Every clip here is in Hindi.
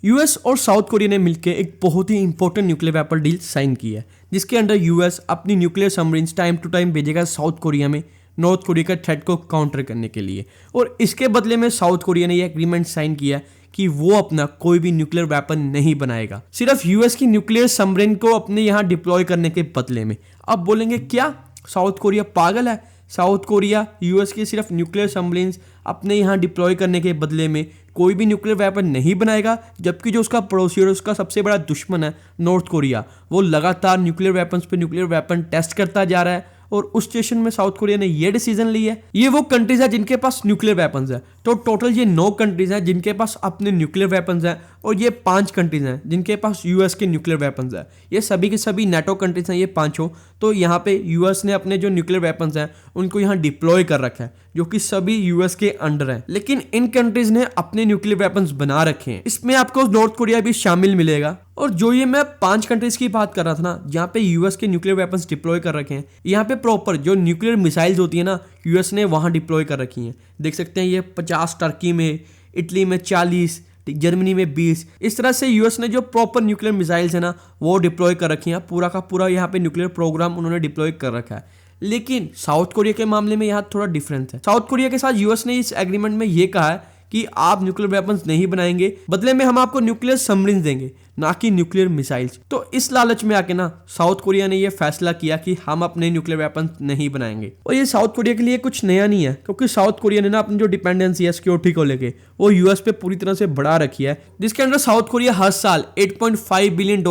यूएस और साउथ कोरिया ने मिलकर एक बहुत ही important nuclear weapon deal sign की है, जिसके अंडर यूएस अपनी nuclear submarines time to time भेजेगा साउथ कोरिया में नॉर्थ कोरिया का थ्रेट को काउंटर करने के लिए। और इसके बदले में साउथ कोरिया ने यह एग्रीमेंट साइन किया कि वो अपना कोई भी न्यूक्लियर वेपन नहीं बनाएगा, सिर्फ यूएस की न्यूक्लियर सबमरीन को अपने यहाँ डिप्लॉय करने के बदले में। अब बोलेंगे क्या साउथ कोरिया पागल है? साउथ कोरिया यूएस की सिर्फ न्यूक्लियर सबमरीन्स अपने यहाँ डिप्लॉय करने के बदले में कोई भी न्यूक्लियर वेपन नहीं बनाएगा, जबकि जो उसका पड़ोसी और उसका सबसे बड़ा दुश्मन है नॉर्थ कोरिया, वो लगातार न्यूक्लियर वेपन्स पे न्यूक्लियर वेपन टेस्ट करता जा रहा है। और उस स्टेशन में साउथ कोरिया ने ये डिसीजन ली है। ये वो कंट्रीज है जिनके पास न्यूक्लियर वेपन्स है। तो टोटल ये 9 कंट्रीज हैं जिनके पास अपने न्यूक्लियर वेपन्स हैं, और ये 5 कंट्रीज हैं जिनके पास यूएस के न्यूक्लियर वेपन्स हैं। ये सभी के सभी नेटो कंट्रीज हैं, ये 5। तो यहाँ पे यूएस ने अपने जो न्यूक्लियर वेपन्स हैं उनको यहाँ डिप्लॉय कर रखा है, जो कि सभी यूएस के अंडर हैं। लेकिन इन कंट्रीज ने अपने न्यूक्लियर वेपन्स बना रखे हैं। इसमें आपको नॉर्थ कोरिया भी शामिल मिलेगा। और जो ये मैं 5 कंट्रीज की बात कर रहा था ना, जहाँ पे यूएस के न्यूक्लियर वेपन्स डिप्लॉय कर रखे हैं, यहाँ पे प्रॉपर जो न्यूक्लियर मिसाइल्स होती है ना, यूएस ने वहाँ डिप्लॉय कर रखी हैं। देख सकते हैं ये 50 टर्की में, इटली में 40, जर्मनी में 20। इस तरह से यूएस ने जो प्रॉपर न्यूक्लियर मिसाइल्स है ना वो डिप्लॉय कर रखी हैं। पूरा का पूरा यहाँ पे न्यूक्लियर प्रोग्राम उन्होंने डिप्लॉय कर रखा है। लेकिन साउथ कोरिया के मामले में यहाँ थोड़ा डिफरेंस है। साउथ कोरिया के साथ यूएस ने इस एग्रीमेंट में ये कहा है कि आप न्यूक्लियर वेपन्स नहीं बनाएंगे, बदले में हम आपको न्यूक्लियर सबमरीन देंगे, ना कि न्यूक्लियर मिसाइल्स। तो इस लालच में आके ना साउथ कोरिया ने यह फैसला किया कि हम अपने न्यूक्लियर वेपन्स नहीं बनाएंगे। और ये साउथ कोरिया के लिए कुछ नया नहीं है, क्योंकि साउथ कोरिया ने ना अपनी जो डिपेंडेंसी है सिक्योरिटी को लेके वो यूएस पे पूरी तरह से बढ़ा रखी है, जिसके अंदर साउथ कोरिया हर साल $8.5 बिलियन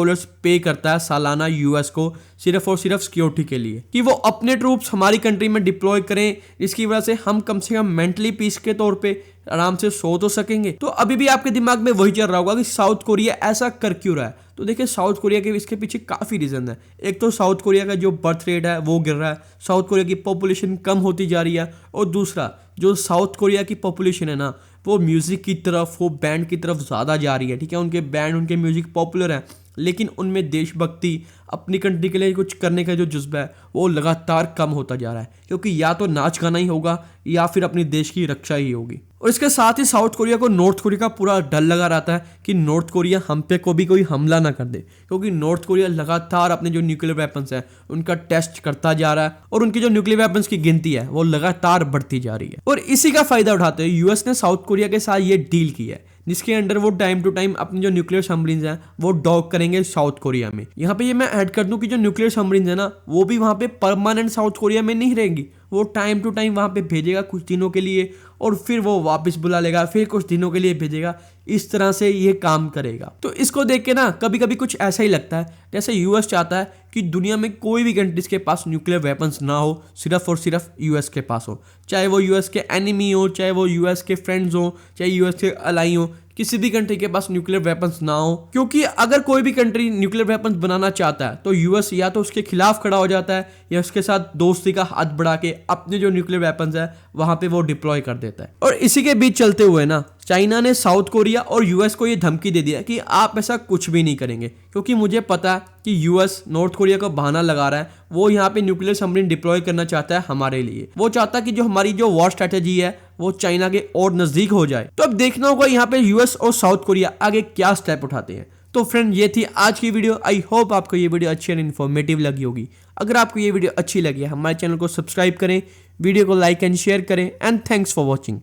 पे करता है सालाना यूएस को, सिर्फ और सिर्फ सिक्योरिटी के लिए, कि वो अपने ट्रूप्स हमारी कंट्री में डिप्लॉय करें, जिसकी वजह से हम कम से कम मेंटली पीस के तौर पे आराम से सो तो सकेंगे। तो अभी भी आपके दिमाग में वही चल रहा होगा कि साउथ कोरिया ऐसा कर क्यों रहा है। तो देखिए साउथ कोरिया के इसके पीछे काफ़ी रीज़न है। एक तो साउथ कोरिया का जो बर्थ रेट है वो गिर रहा है, साउथ कोरिया की पॉपुलेशन कम होती जा रही है। और दूसरा, जो साउथ कोरिया की पॉपुलेशन है ना, वो म्यूज़िक की तरफ, वो बैंड की तरफ ज़्यादा जा रही है। ठीक है, उनके बैंड, उनके म्यूज़िक पॉपुलर है, लेकिन उनमें देशभक्ति, अपनी कंट्री के लिए कुछ करने का जो जज्बा है वो लगातार कम होता जा रहा है, क्योंकि या तो नाच गाना ही होगा या फिर अपनी देश की रक्षा ही होगी। और इसके साथ ही साउथ कोरिया को नॉर्थ कोरिया का पूरा डर लगा रहता है कि नॉर्थ कोरिया हम पे को भी कोई हमला ना कर दे, क्योंकि नॉर्थ कोरिया लगातार अपने जो न्यूक्लियर वेपन्स हैं उनका टेस्ट करता जा रहा है, और उनकी जो न्यूक्लियर वेपन्स की गिनती है वो लगातार बढ़ती जा रही है। और इसी का फायदा उठाते हुए यूएस ने साउथ कोरिया के साथ ये डील की है, जिसके अंडर वो टाइम टू टाइम अपनी जो न्यूक्लियर सबमरीन्स हैं वो डॉक करेंगे साउथ कोरिया में। यहाँ पे ये मैं ऐड कर दूं कि जो न्यूक्लियर सबमरीन्स है ना, वो भी वहाँ पे परमानेंट साउथ कोरिया में नहीं रहेंगी। वो टाइम टू टाइम वहाँ पे भेजेगा कुछ दिनों के लिए, और फिर वो वापस बुला लेगा, फिर कुछ दिनों के लिए भेजेगा। इस तरह से ये काम करेगा। तो इसको देख के ना कभी कभी कुछ ऐसा ही लगता है जैसे यूएस चाहता है कि दुनिया में कोई भी कंट्रीज के पास न्यूक्लियर वेपन्स ना हो, सिर्फ और सिर्फ यूएस के पास हो। चाहे वो यूएस के एनिमी हो, चाहे वो यूएस के फ्रेंड्स हो, चाहे यूएस के अलाई हो, किसी भी कंट्री के पास न्यूक्लियर वेपन्स ना हो। क्योंकि अगर कोई भी कंट्री न्यूक्लियर वेपन्स बनाना चाहता है तो यूएस या तो उसके खिलाफ खड़ा हो जाता है, या उसके साथ दोस्ती का हाथ बढ़ा के अपने जो न्यूक्लियर वेपन्स है वहां पे वो डिप्लॉय कर देता है। और इसी के बीच चलते हुए ना चाइना ने साउथ कोरिया और यूएस को ये धमकी दे दिया कि आप ऐसा कुछ भी नहीं करेंगे, क्योंकि मुझे पता है कि यूएस नॉर्थ कोरिया को बहाना लगा रहा है। वो यहाँ पे न्यूक्लियर सबमरीन डिप्लॉय करना चाहता है हमारे लिए। वो चाहता है कि जो हमारी जो वॉर स्ट्रेटेजी है वो चाइना के और नजदीक हो जाए। तो अब देखना होगा यहाँ पे यूएस और साउथ कोरिया आगे क्या स्टेप उठाते हैं। तो फ्रेंड, ये थी आज की वीडियो। आई होप आपको ये वीडियो अच्छी और इन्फॉर्मेटिव लगी होगी। अगर आपको ये वीडियो अच्छी लगी है, हमारे चैनल को सब्सक्राइब करें, वीडियो को लाइक एंड शेयर करें, एंड थैंक्स फॉर वॉचिंग।